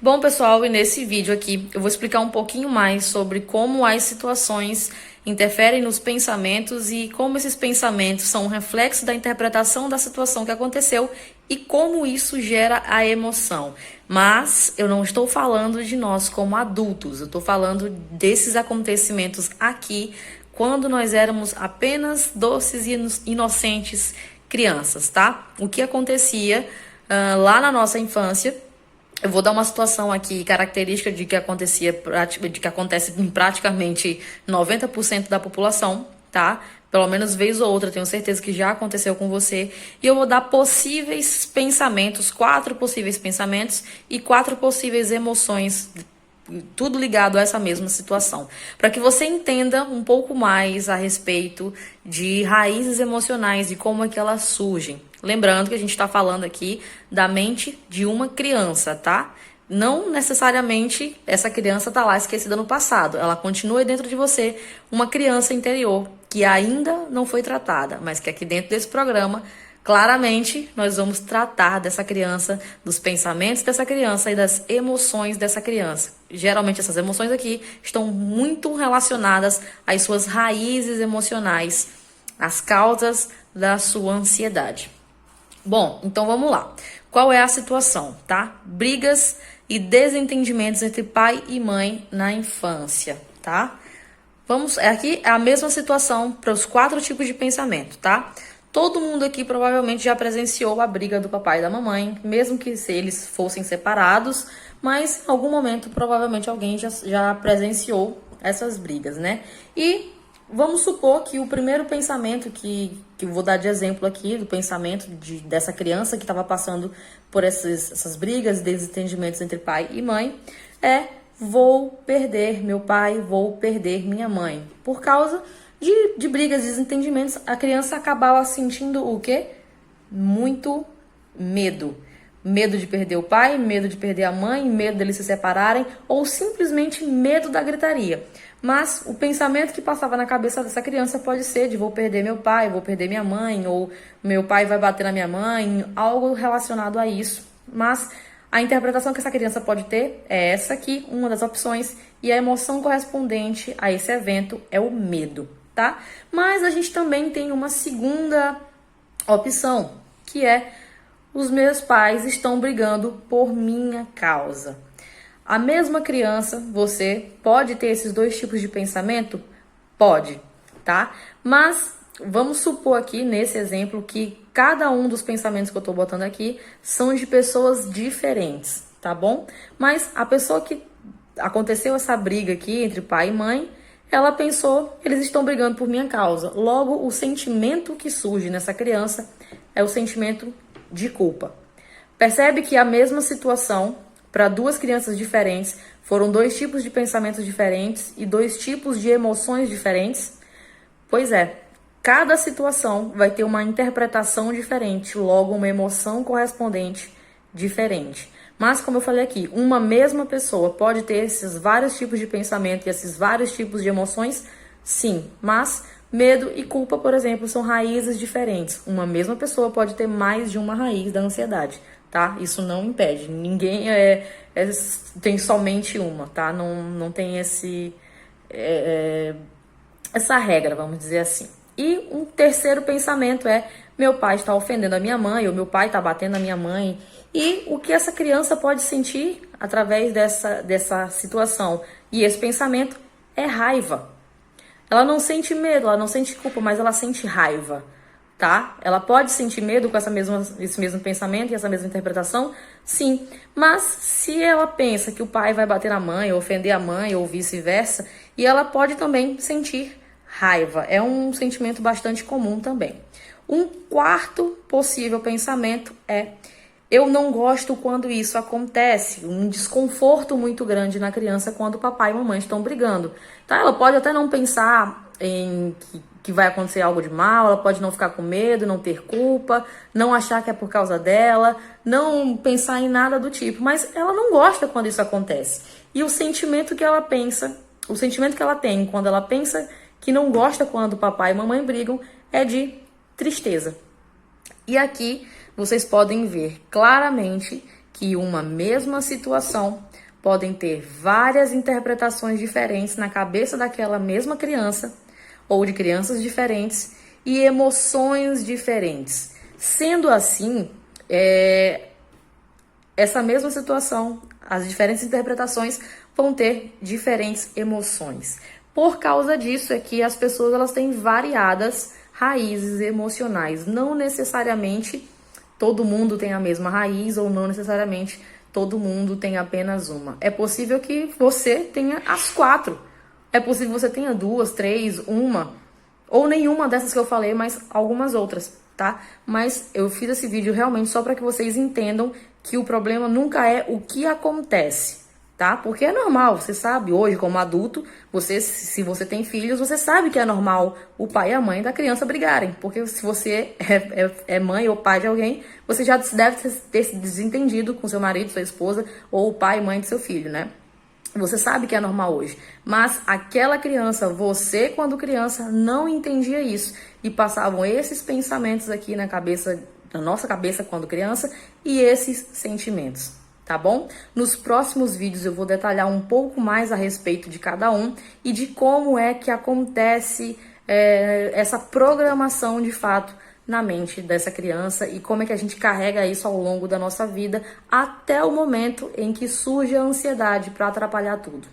Bom, pessoal, e nesse vídeo aqui eu vou explicar um pouquinho mais sobre como as situações interferem nos pensamentos e como esses pensamentos são um reflexo da interpretação da situação que aconteceu e como isso gera a emoção. Mas eu não estou falando de nós como adultos, eu estou falando desses acontecimentos aqui quando nós éramos apenas doces e inocentes crianças, tá? O que acontecia lá na nossa infância. Eu vou dar uma situação aqui característica de que acontece em praticamente 90% da população, tá? Pelo menos vez ou outra, tenho certeza que já aconteceu com você. E eu vou dar possíveis pensamentos, 4 possíveis pensamentos e 4 possíveis emoções, tudo ligado a essa mesma situação, para que você entenda um pouco mais a respeito de raízes emocionais e como é que elas surgem. Lembrando que a gente está falando aqui da mente de uma criança, tá? Não necessariamente essa criança está lá esquecida no passado, ela continua dentro de você, uma criança interior que ainda não foi tratada, mas que aqui dentro desse programa, claramente, nós vamos tratar dessa criança, dos pensamentos dessa criança e das emoções dessa criança. Geralmente essas emoções aqui estão muito relacionadas às suas raízes emocionais, às causas da sua ansiedade. Bom, então vamos lá. Qual é a situação, tá? Brigas e desentendimentos entre pai e mãe na infância, tá? Aqui é a mesma situação para os 4 tipos de pensamento, tá? Todo mundo aqui provavelmente já presenciou a briga do papai e da mamãe, mesmo que eles fossem separados, mas em algum momento provavelmente alguém já presenciou essas brigas, né? E vamos supor que o primeiro pensamento que eu vou dar de exemplo aqui, do pensamento dessa criança que estava passando por essas brigas e desentendimentos entre pai e mãe, é: vou perder meu pai, vou perder minha mãe. Por causa de brigas e desentendimentos, a criança acabava sentindo o quê? Muito medo. Medo de perder o pai, medo de perder a mãe, medo deles se separarem ou simplesmente medo da gritaria. Mas o pensamento que passava na cabeça dessa criança pode ser de: vou perder meu pai, vou perder minha mãe, ou meu pai vai bater na minha mãe, algo relacionado a isso. Mas a interpretação que essa criança pode ter é essa aqui, uma das opções, e a emoção correspondente a esse evento é o medo, tá? Mas a gente também tem uma segunda opção, que é: os meus pais estão brigando por minha causa. A mesma criança, você pode ter esses 2 tipos de pensamento? Pode, tá? Mas vamos supor aqui, nesse exemplo, que cada um dos pensamentos que eu tô botando aqui são de pessoas diferentes, tá bom? Mas a pessoa que aconteceu essa briga aqui entre pai e mãe, ela pensou: eles estão brigando por minha causa. Logo, o sentimento que surge nessa criança é o sentimento de culpa. Percebe que a mesma situação para 2 crianças diferentes foram 2 tipos de pensamentos diferentes e 2 tipos de emoções diferentes? Pois é, cada situação vai ter uma interpretação diferente, logo uma emoção correspondente diferente. Mas, como eu falei aqui, uma mesma pessoa pode ter esses vários tipos de pensamento e esses vários tipos de emoções? Sim, mas medo e culpa, por exemplo, são raízes diferentes. Uma mesma pessoa pode ter mais de uma raiz da ansiedade, tá? Isso não impede. Ninguém tem somente uma, tá? Não tem essa regra, vamos dizer assim. E um terceiro pensamento é: meu pai está ofendendo a minha mãe, ou meu pai está batendo na minha mãe. E o que essa criança pode sentir através dessa situação e esse pensamento é raiva. Ela não sente medo, ela não sente culpa, mas ela sente raiva, tá? Ela pode sentir medo com esse mesmo pensamento e essa mesma interpretação? Sim. Mas se ela pensa que o pai vai bater na mãe, ou ofender a mãe, ou vice-versa, e ela pode também sentir raiva. É um sentimento bastante comum também. Um quarto possível pensamento é: eu não gosto quando isso acontece. Um desconforto muito grande na criança quando o papai e a mamãe estão brigando. Tá? Ela pode até não pensar em que vai acontecer algo de mal, ela pode não ficar com medo, não ter culpa, não achar que é por causa dela, não pensar em nada do tipo, mas ela não gosta quando isso acontece. E o sentimento que ela tem quando ela pensa que não gosta quando o papai e a mamãe brigam é de tristeza. E aqui vocês podem ver claramente que uma mesma situação podem ter várias interpretações diferentes na cabeça daquela mesma criança ou de crianças diferentes e emoções diferentes. Sendo assim, essa mesma situação, as diferentes interpretações vão ter diferentes emoções. Por causa disso é que as pessoas elas têm variadas raízes emocionais. Não necessariamente todo mundo tem a mesma raiz ou não necessariamente todo mundo tem apenas uma. É possível que você tenha as 4. É possível que você tenha 2, 3, uma ou nenhuma dessas que eu falei, mas algumas outras, tá? Mas eu fiz esse vídeo realmente só para que vocês entendam que o problema nunca é o que acontece, tá? Porque é normal, você sabe, hoje como adulto, se você tem filhos, você sabe que é normal o pai e a mãe da criança brigarem. Porque se você é mãe ou pai de alguém, você já deve ter se desentendido com seu marido, sua esposa, ou o pai e mãe do seu filho, né? Você sabe que é normal hoje, mas aquela criança, você quando criança não entendia isso e passavam esses pensamentos aqui na nossa cabeça quando criança e esses sentimentos, tá bom? Nos próximos vídeos eu vou detalhar um pouco mais a respeito de cada um e de como é que acontece essa programação de fato na mente dessa criança e como é que a gente carrega isso ao longo da nossa vida até o momento em que surge a ansiedade para atrapalhar tudo.